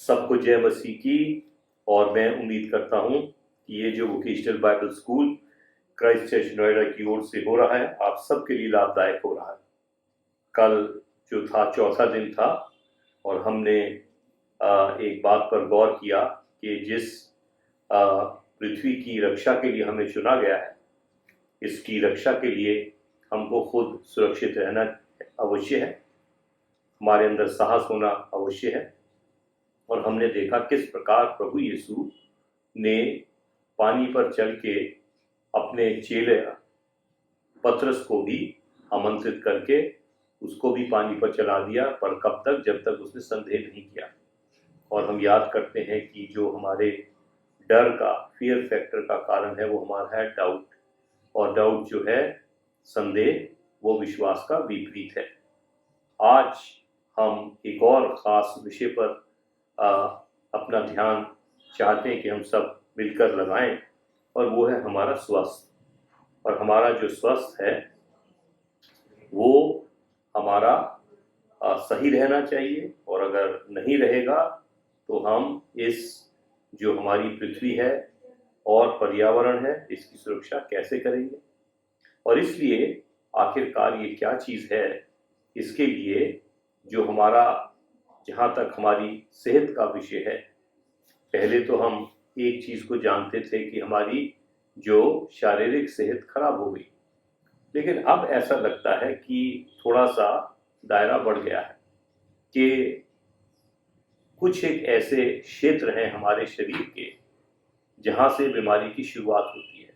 सबको जय मसीह की। और मैं उम्मीद करता हूँ कि ये जो vocational Bible school Christ church Noida की ओर से हो रहा है आप सबके लिए लाभदायक हो रहा है। कल जो था चौथा दिन था और हमने एक बात पर गौर किया कि जिस पृथ्वी की रक्षा के लिए हमें चुना गया है, इसकी रक्षा के लिए हमको खुद सुरक्षित रहना अवश्य है, हमारे अंदर साहस होना अवश्य है। और हमने देखा किस प्रकार प्रभु यीशु ने पानी पर चल के अपने चेले पतरस को भी आमंत्रित करके उसको भी पानी पर चला दिया, पर कब तक? जब तक उसने संदेह नहीं किया। और हम याद करते हैं कि जो हमारे डर का, फियर फैक्टर का कारण है वो हमारा है डाउट, और डाउट जो है संदेह, वो विश्वास का विपरीत है। आज हम एक और ख़ास विषय पर अपना ध्यान चाहते हैं कि हम सब मिलकर लगाएं, और वो है हमारा स्वास्थ्य। और हमारा जो स्वास्थ्य है वो हमारा सही रहना चाहिए, और अगर नहीं रहेगा तो हम इस जो हमारी पृथ्वी है और पर्यावरण है इसकी सुरक्षा कैसे करेंगे। और इसलिए आखिरकार ये क्या चीज़ है, इसके लिए जो हमारा, जहाँ तक हमारी सेहत का विषय है, पहले तो हम एक चीज़ को जानते थे कि हमारी जो शारीरिक सेहत खराब हो गई, लेकिन अब ऐसा लगता है कि थोड़ा सा दायरा बढ़ गया है कि कुछ एक ऐसे क्षेत्र हैं हमारे शरीर के जहाँ से बीमारी की शुरुआत होती है,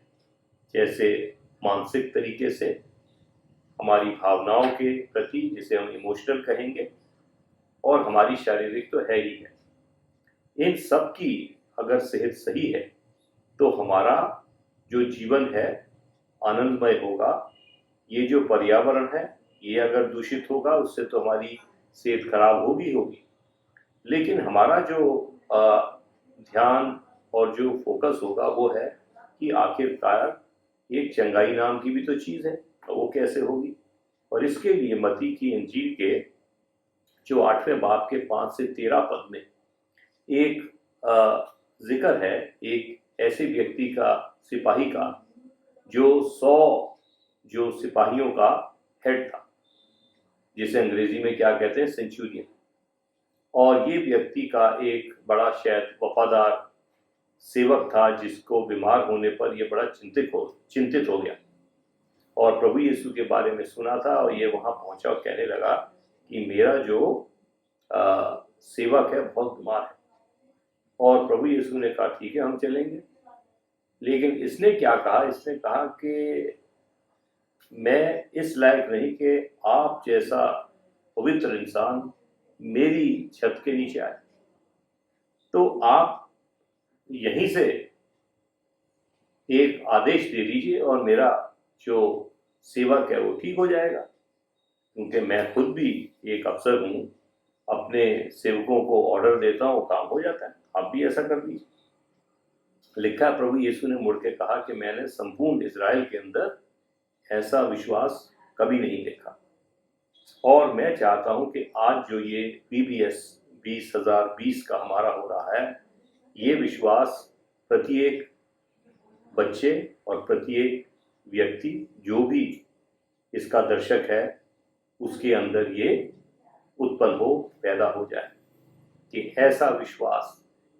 जैसे मानसिक तरीके से, हमारी भावनाओं के प्रति जिसे हम इमोशनल कहेंगे, और हमारी शारीरिक तो है ही है। इन सब की अगर सेहत सही है तो हमारा जो जीवन है आनंदमय होगा। ये जो पर्यावरण है ये अगर दूषित होगा उससे तो हमारी सेहत खराब होगी। लेकिन हमारा जो ध्यान और जो फोकस होगा वो है कि आखिरकार एक चंगाई नाम की भी तो चीज़ है, तो वो कैसे होगी। और इसके लिए मत्ती की इंजील के जो 8वें बाब के 5 से 13 पद में एक जिक्र है एक ऐसे व्यक्ति का, सिपाही का, जो 100 जो सिपाहियों का हेड था, जिसे अंग्रेजी में क्या कहते हैं, सेंचुरियन। और ये व्यक्ति का एक बड़ा शायद वफादार सेवक था जिसको बीमार होने पर ये बड़ा चिंतित हो गया, और प्रभु यीशु के बारे में सुना था, और ये वहाँ पहुँचा और कहने लगा कि मेरा जो सेवक है बहुत बीमार है। और प्रभु यीशु ने कहा ठीक है हम चलेंगे। लेकिन इसने क्या कहा, इसने कहा कि मैं इस लायक नहीं कि आप जैसा पवित्र इंसान मेरी छत के नीचे आए, तो आप यहीं से एक आदेश दे दीजिए और मेरा जो सेवक है वो ठीक हो जाएगा, क्योंकि मैं खुद भी एक अफसर हूँ, अपने सेवकों को ऑर्डर देता हूँ, काम हो जाता है, आप भी ऐसा कर दीजिए। लिखा प्रभु यीशु ने मुड़ के कहा कि मैंने संपूर्ण इजराइल के अंदर ऐसा विश्वास कभी नहीं देखा। और मैं चाहता हूं कि आज जो ये VBS 2020 का हमारा हो रहा है, ये विश्वास प्रत्येक बच्चे और प्रत्येक व्यक्ति जो भी इसका दर्शक है उसके अंदर ये उत्पन्न हो, पैदा हो जाए, कि ऐसा विश्वास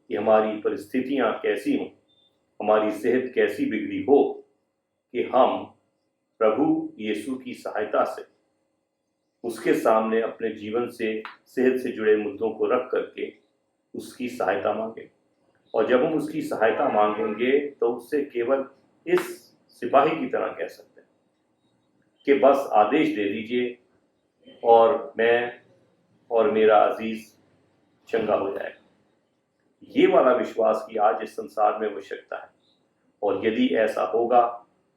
कि हमारी परिस्थितियां कैसी हों, हमारी सेहत कैसी बिगड़ी हो, कि हम प्रभु यीशु की सहायता से उसके सामने अपने जीवन से, सेहत से जुड़े मुद्दों को रख करके उसकी सहायता मांगे। और जब हम उसकी सहायता मांगेंगे तो उससे केवल इस सिपाही की तरह कह सकते हैं कि बस आदेश दे दीजिए और मैं और मेरा अजीज चंगा हो जाएगा। ये वाला विश्वास की आज इस संसार में आवश्यकता है। और यदि ऐसा होगा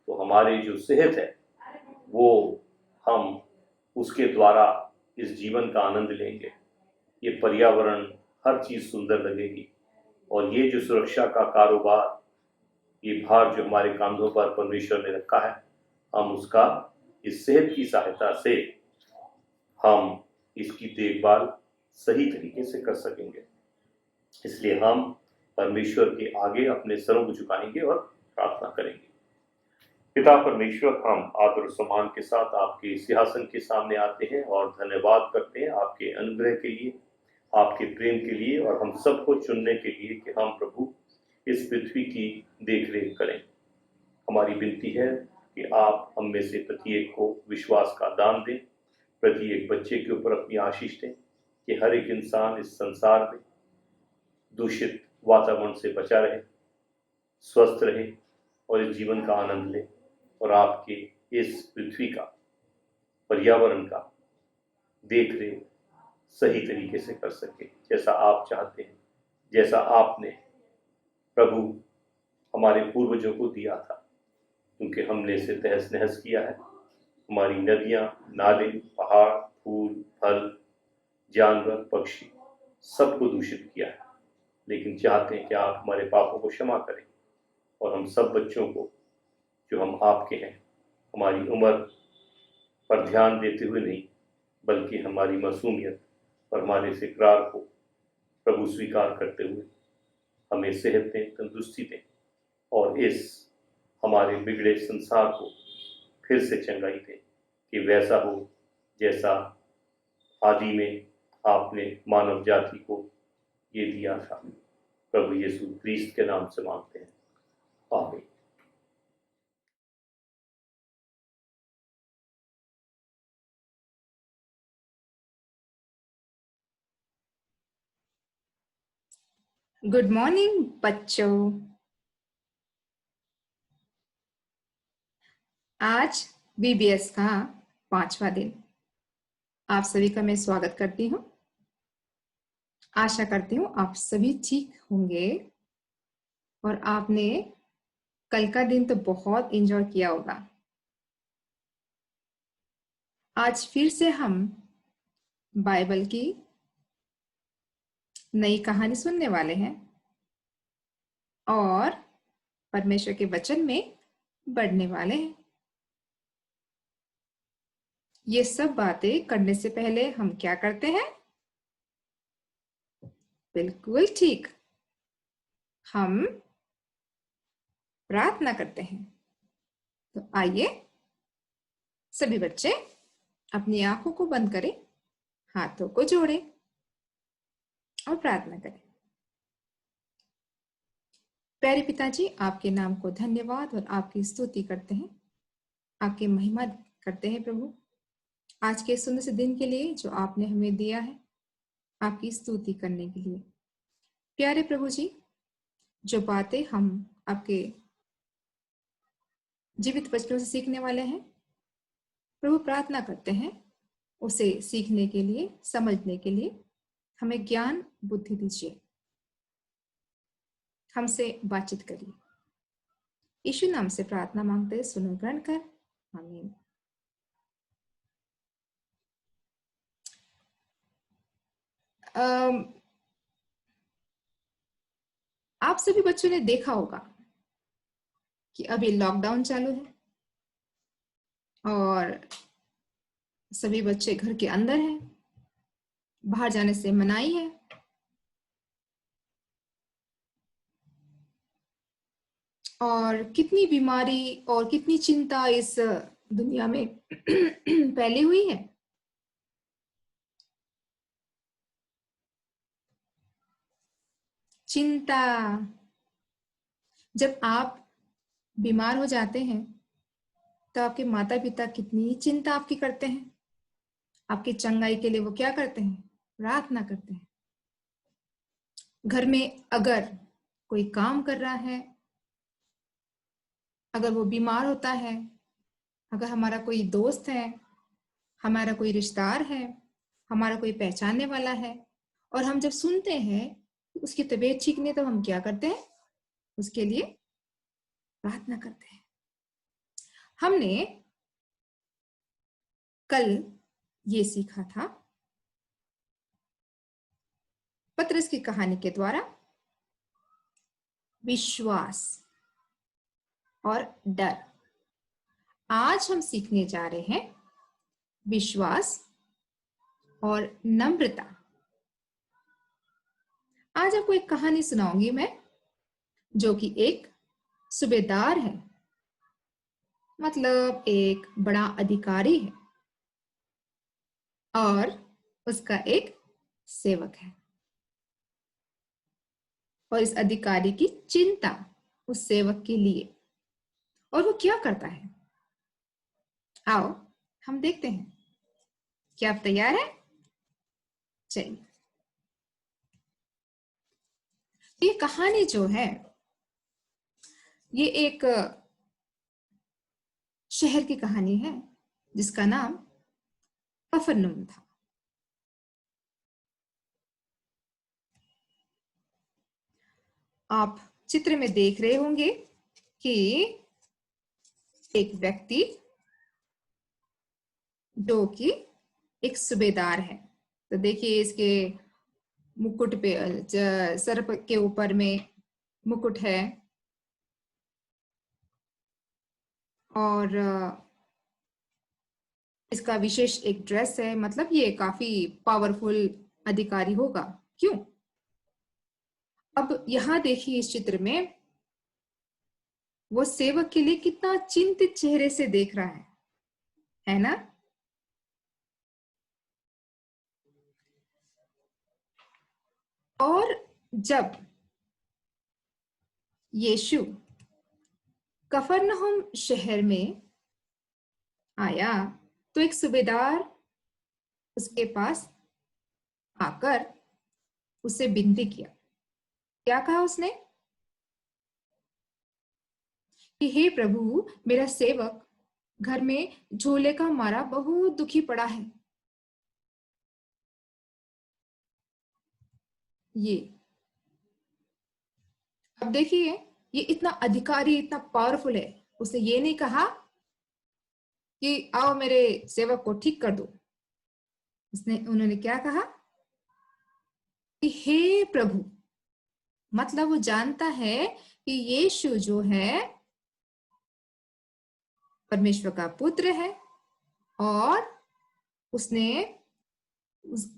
तो हमारी जो सेहत है वो हम उसके द्वारा इस जीवन का आनंद लेंगे, ये पर्यावरण हर चीज़ सुंदर लगेगी, और ये जो सुरक्षा का कारोबार, ये भार जो हमारे कांधों पर परमेश्वर ने रखा है, हम उसका इस सेहत की सहायता से हम इसकी देखभाल सही तरीके से कर सकेंगे। इसलिए हम परमेश्वर के आगे अपने सरों को झुकाएंगे और प्रार्थना करेंगे। पिता परमेश्वर, हम आदर और सम्मान के साथ आपके सिंहासन के सामने आते हैं और धन्यवाद करते हैं आपके अनुग्रह के लिए, आपके प्रेम के लिए और हम सबको चुनने के लिए कि हम प्रभु इस पृथ्वी की देखरेख करें। हमारी विनती है कि आप हम में से प्रत्येक को विश्वास का दान दें, प्रत्येक बच्चे के ऊपर अपनी आशीष दें कि हर एक इंसान इस संसार में दूषित वातावरण से बचा रहे, स्वस्थ रहे और इस जीवन का आनंद ले और आपके इस पृथ्वी का, पर्यावरण का देख रेख सही तरीके से कर सके जैसा आप चाहते हैं, जैसा आपने प्रभु हमारे पूर्वजों को दिया था, क्योंकि हमने इसे तहस नहस किया है। हमारी नदियां, नाले, पहाड़, फूल, फल, जानवर, पक्षी सबको दूषित किया है, लेकिन चाहते हैं कि आप हमारे पापों को क्षमा करें और हम सब बच्चों को जो हम आपके हैं, हमारी उम्र पर ध्यान देते हुए नहीं, बल्कि हमारी मासूमियत और हमारे इस इकरार को प्रभु स्वीकार करते हुए हमें सेहत दें, तंदुरुस्ती दें और इस हमारे बिगड़े संसार को फिर से चंगाई दें कि वैसा हो जैसा आदि में आपने मानव जाति को ये दिया था। प्रभु यीशु क्रिस्त के नाम से मांगते हैं, आमीन। गुड मॉर्निंग बच्चों। आज बीबीएस का 5वां दिन। आप सभी का मैं स्वागत करती हूँ। आशा करती हूँ आप सभी ठीक होंगे और आपने कल का दिन तो बहुत एंजॉय किया होगा। आज फिर से हम बाइबल की नई कहानी सुनने वाले हैं और परमेश्वर के वचन में बढ़ने वाले हैं। ये सब बातें करने से पहले हम क्या करते हैं? बिल्कुल ठीक, हम प्रार्थना करते हैं। तो आइए सभी बच्चे अपनी आंखों को बंद करें, हाथों को जोड़ें और प्रार्थना करें। प्यारे पिताजी, आपके नाम को धन्यवाद और आपकी स्तुति करते हैं, आपकी महिमा करते हैं प्रभु, आज के सुंदर से दिन के लिए जो आपने हमें दिया है, आपकी स्तुति करने के लिए। प्यारे प्रभु जी, जो बातें हम आपके जीवित वचनों से सीखने वाले हैं, प्रभु प्रार्थना करते हैं उसे सीखने के लिए, समझने के लिए हमें ज्ञान बुद्धि दीजिए, हमसे बातचीत करिए। यीशु नाम से प्रार्थना मांगते हैं, सुनो ग्रहण कर, आमीन। आप सभी बच्चों ने देखा होगा कि अभी लॉकडाउन चालू है और सभी बच्चे घर के अंदर हैं, बाहर जाने से मनाही है। और कितनी बीमारी और कितनी चिंता इस दुनिया में फैली हुई है। चिंता, जब आप बीमार हो जाते हैं तो आपके माता पिता कितनी चिंता आपकी करते हैं, आपकी चंगाई के लिए वो क्या करते हैं? प्रार्थना करते हैं। घर में अगर कोई काम कर रहा है, अगर वो बीमार होता है, अगर हमारा कोई दोस्त है, हमारा कोई रिश्तेदार है, हमारा कोई पहचानने वाला है, और हम जब सुनते हैं उसकी तबीयत ठीक नहीं, तो हम क्या करते हैं? उसके लिए प्रार्थना करते हैं। हमने कल ये सीखा था पतरस की कहानी के द्वारा, विश्वास और डर। आज हम सीखने जा रहे हैं विश्वास और नम्रता। आज आपको एक कहानी सुनाऊंगी मैं, जो कि एक सूबेदार है, मतलब एक बड़ा अधिकारी है और उसका एक सेवक है। और इस अधिकारी की चिंता उस सेवक के लिए, और वो क्या करता है, आओ हम देखते हैं। क्या आप तैयार हैं? चलिए, ये कहानी जो है ये एक शहर की कहानी है जिसका नाम कफरनहूम था। आप चित्र में देख रहे होंगे कि एक व्यक्ति जो कि एक सूबेदार है। तो देखिए इसके मुकुट पे, सर के ऊपर में मुकुट है और इसका विशेष एक ड्रेस है, मतलब ये काफी पावरफुल अधिकारी होगा। क्यों? अब यहां देखिए इस चित्र में वो सेवक के लिए कितना चिंतित चेहरे से देख रहा है ना? और जब यीशु कफरनहूम शहर में आया तो एक सूबेदार उसके पास आकर उसे विनती किया। क्या कहा उसने? कि हे प्रभु, मेरा सेवक घर में झोले का मारा बहुत दुखी पड़ा है। ये अब देखिए, ये इतना अधिकारी, इतना पावरफुल है। उसने ये नहीं कहा कि आओ मेरे सेवक को ठीक कर दो। उन्होंने क्या कहा कि हे प्रभु, मतलब वो जानता है कि यीशु जो है परमेश्वर का पुत्र है और उसने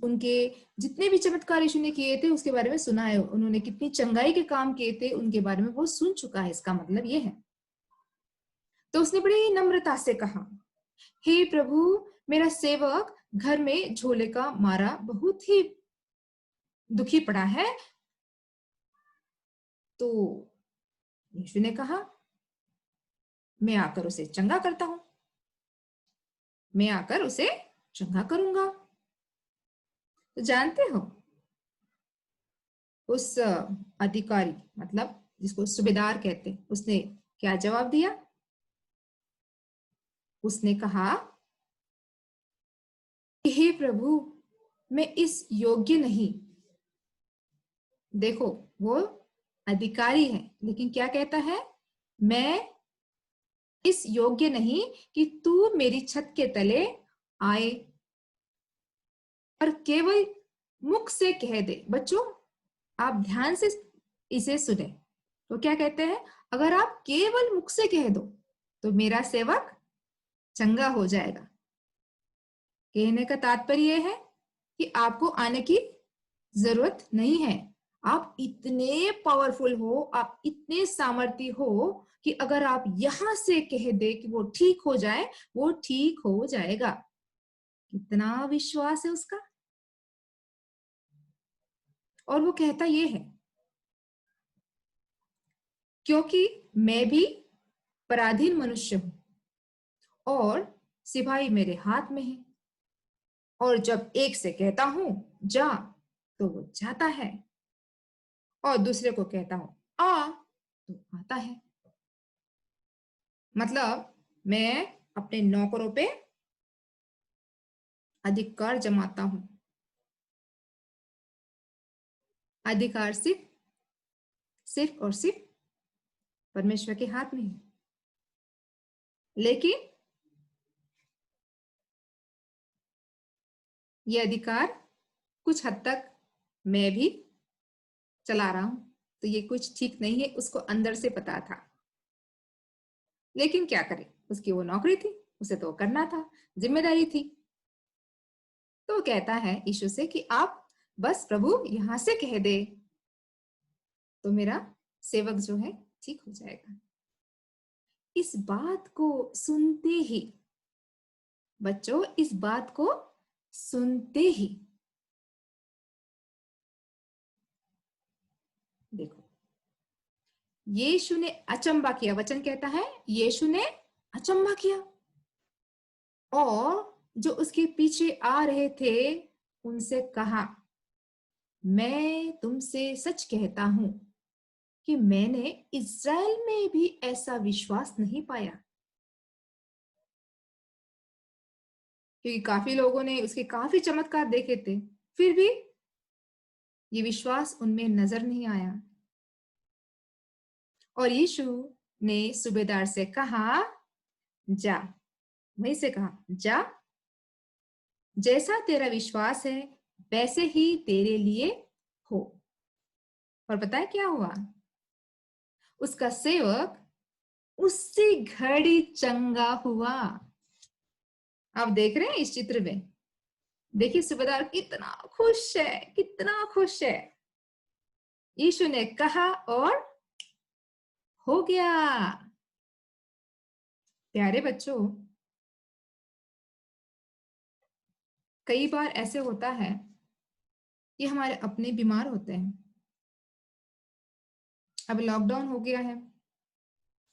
उनके जितने भी चमत्कार यीशु ने किए थे उसके बारे में सुना है। उन्होंने कितनी चंगाई के काम किए थे उनके बारे में वो सुन चुका है। इसका मतलब ये है। तो उसने बड़ी नम्रता से कहा, हे प्रभु, मेरा सेवक घर में झोले का मारा बहुत ही दुखी पड़ा है। तो यीशु ने कहा, मैं आकर उसे चंगा करता हूं, मैं आकर उसे चंगा करूंगा। तो जानते हो उस अधिकारी, मतलब जिसको सूबेदार कहते हैं, उसने क्या जवाब दिया? उसने कहा, हे प्रभु, मैं इस योग्य नहीं। देखो, वो अधिकारी है लेकिन क्या कहता है? मैं इस योग्य नहीं कि तू मेरी छत के तले आए और केवल मुख से कह दे। बच्चों, आप ध्यान से इसे सुने। तो क्या कहते हैं? अगर आप केवल मुख से कह दो तो मेरा सेवक चंगा हो जाएगा। कहने का तात्पर्य यह है कि आपको आने की जरूरत नहीं है। आप इतने पावरफुल हो, आप इतने सामर्थ्य हो कि अगर आप यहां से कह दे कि वो ठीक हो जाए, वो ठीक हो जाएगा। कितना विश्वास है उसका। और वो कहता ये है, क्योंकि मैं भी पराधीन मनुष्य हूं और सिपाही मेरे हाथ में है। और जब एक से कहता हूं जा तो वो जाता है और दूसरे को कहता हूं आ तो आता है। मतलब मैं अपने नौकरों पे अधिकार जमाता हूं। अधिकार सिर्फ और सिर्फ परमेश्वर के हाथ में है। लेकिन ये अधिकार कुछ हद तक मैं भी चला रहा हूं, तो ये कुछ ठीक नहीं है, उसको अंदर से पता था। लेकिन क्या करे, उसकी वो नौकरी थी, उसे तो करना था, जिम्मेदारी थी। तो कहता है यीशु से कि आप बस प्रभु यहां से कह दे तो मेरा सेवक जो है ठीक हो जाएगा। इस बात को सुनते ही बच्चों, इस बात को सुनते ही देखो, यीशु ने अचंबा किया। वचन कहता है यीशु ने अचंबा किया, और जो उसके पीछे आ रहे थे उनसे कहा, मैं तुमसे सच कहता हूं कि मैंने इज़राइल में भी ऐसा विश्वास नहीं पाया। क्योंकि काफी लोगों ने उसके काफी चमत्कार देखे थे, फिर भी ये विश्वास उनमें नजर नहीं आया। और यीशु ने सूबेदार से कहा, जा। वहीं से कहा, जा, जैसा तेरा विश्वास है वैसे ही तेरे लिए हो। और पता है क्या हुआ? उसका सेवक उसी घड़ी चंगा हुआ। आप देख रहे हैं इस चित्र में, देखिए सूबेदार कितना खुश है, कितना खुश है। यीशु ने कहा और हो गया। प्यारे बच्चों, कई बार ऐसे होता है कि हमारे अपने बीमार होते हैं। अब लॉकडाउन हो गया है,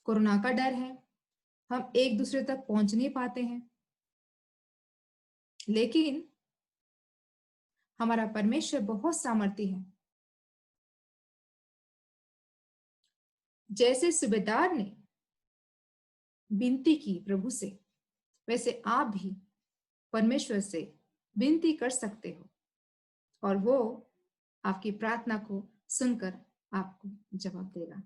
कोरोना का डर है, हम एक दूसरे तक पहुंच नहीं पाते हैं, लेकिन हमारा परमेश्वर बहुत सामर्थी है। जैसे सूबेदार ने विनती की प्रभु से, वैसे आप भी परमेश्वर से विनती कर सकते हो, और वो आपकी प्रार्थना को सुनकर आपको जवाब देगा।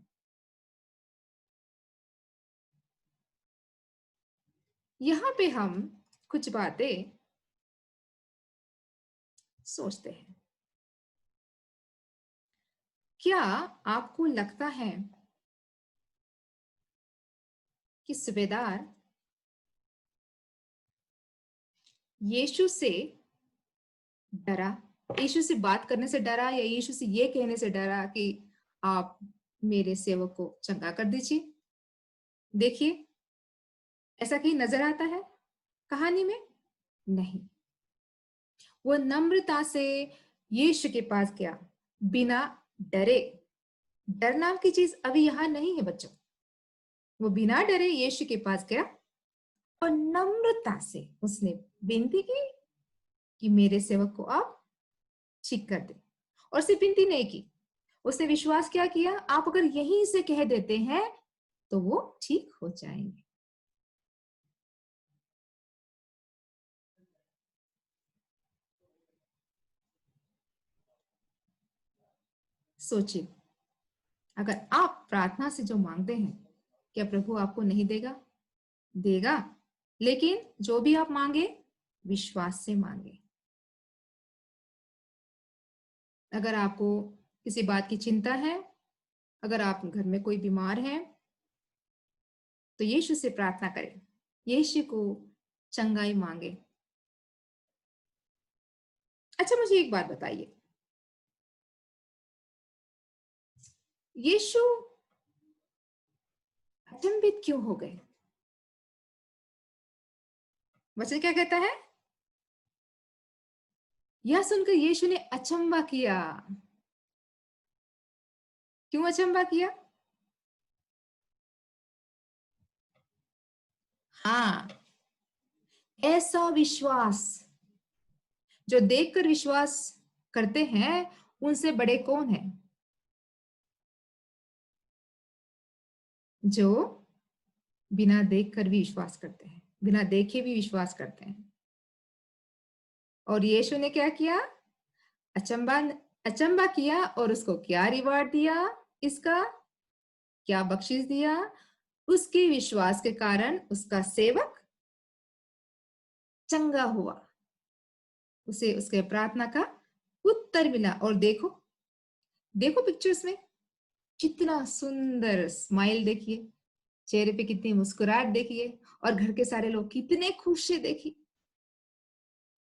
यहाँ पे हम कुछ बातें सोचते हैं। क्या आपको लगता है कि सूबेदार यीशु से डरा, यीशु से बात करने से डरा, या यीशु से ये कहने से डरा कि आप मेरे सेवक को चंगा कर दीजिए? देखिए, ऐसा कहीं नजर आता है कहानी में? नहीं। वो नम्रता से यीशु के पास गया, बिना डरे। डर नाम की चीज अभी यहां नहीं है बच्चों। वो बिना डरे यीशु के पास गया और नम्रता से उसने विनती की कि मेरे सेवक को आप ठीक कर दे। और सिर्फ विनती नहीं की, उसने विश्वास क्या किया, आप अगर यहीं से कह देते हैं तो वो ठीक हो जाएंगे। सोचिए, अगर आप प्रार्थना से जो मांगते हैं, क्या प्रभु आपको नहीं देगा? देगा, लेकिन जो भी आप मांगे विश्वास से मांगे। अगर आपको किसी बात की चिंता है, अगर आप घर में कोई बीमार है, तो यीशु से प्रार्थना करें, यीशु को चंगाई मांगे। अच्छा, मुझे एक बात बताइए, यीशु अचंभित क्यों हो गए? वचन क्या कहता है? यह सुनकर यीशु ने अचंबा किया। क्यों अचंबा किया? हाँ, ऐसा विश्वास जो देखकर विश्वास करते हैं उनसे बड़े कौन है? जो बिना देखकर भी विश्वास करते हैं, बिना देखे भी विश्वास करते हैं। और यीशु ने क्या किया? अचंबा अचंबा किया, और उसको क्या रिवार्ड दिया? इसका क्या बख्शिश दिया? उसके विश्वास के कारण उसका सेवक चंगा हुआ, उसे उसके प्रार्थना का उत्तर मिला। और देखो, देखो पिक्चर्स में कितना सुंदर स्माइल देखिए, चेहरे पे कितनी मुस्कुराहट देखिए, और घर के सारे लोग कितने खुश है। देखिए,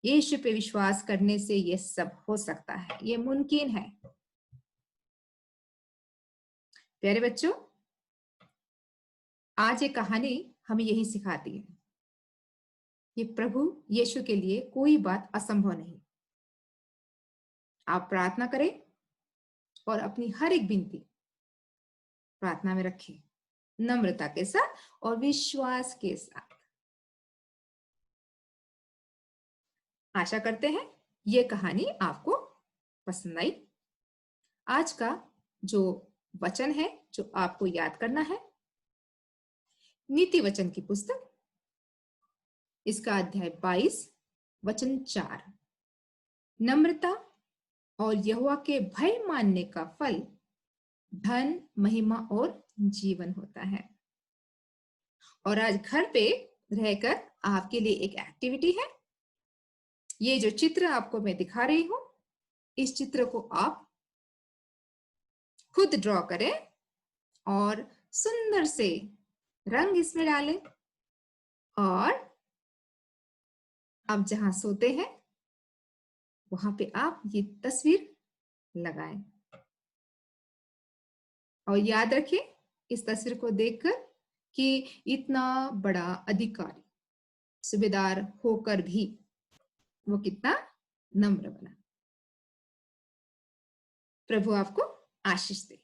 यीशु पे विश्वास करने से ये सब हो सकता है, ये मुमकिन है। प्यारे बच्चों, आज ये कहानी हमें यही सिखाती है कि प्रभु यीशु के लिए कोई बात असंभव नहीं। आप प्रार्थना करें और अपनी हर एक विनती प्रार्थना में रखें, नम्रता के साथ और विश्वास के साथ। आशा करते हैं ये कहानी आपको पसंद आई। आज का जो वचन है जो आपको याद करना है, नीति वचन की पुस्तक, इसका अध्याय 22 वचन 4। नम्रता और यहोवा के भय मानने का फल धन, महिमा और जीवन होता है। और आज घर पे रहकर आपके लिए एक एक्टिविटी है। ये जो चित्र आपको मैं दिखा रही हूं, इस चित्र को आप खुद ड्रॉ करें और सुंदर से रंग इसमें डालें और अब जहां सोते हैं वहां पे आप ये तस्वीर लगाएं और याद रखें इस तस्वीर को देखकर कि इतना बड़ा अधिकारी, सूबेदार होकर भी वो कितना नम्र बना। प्रभु आपको आशीष दे।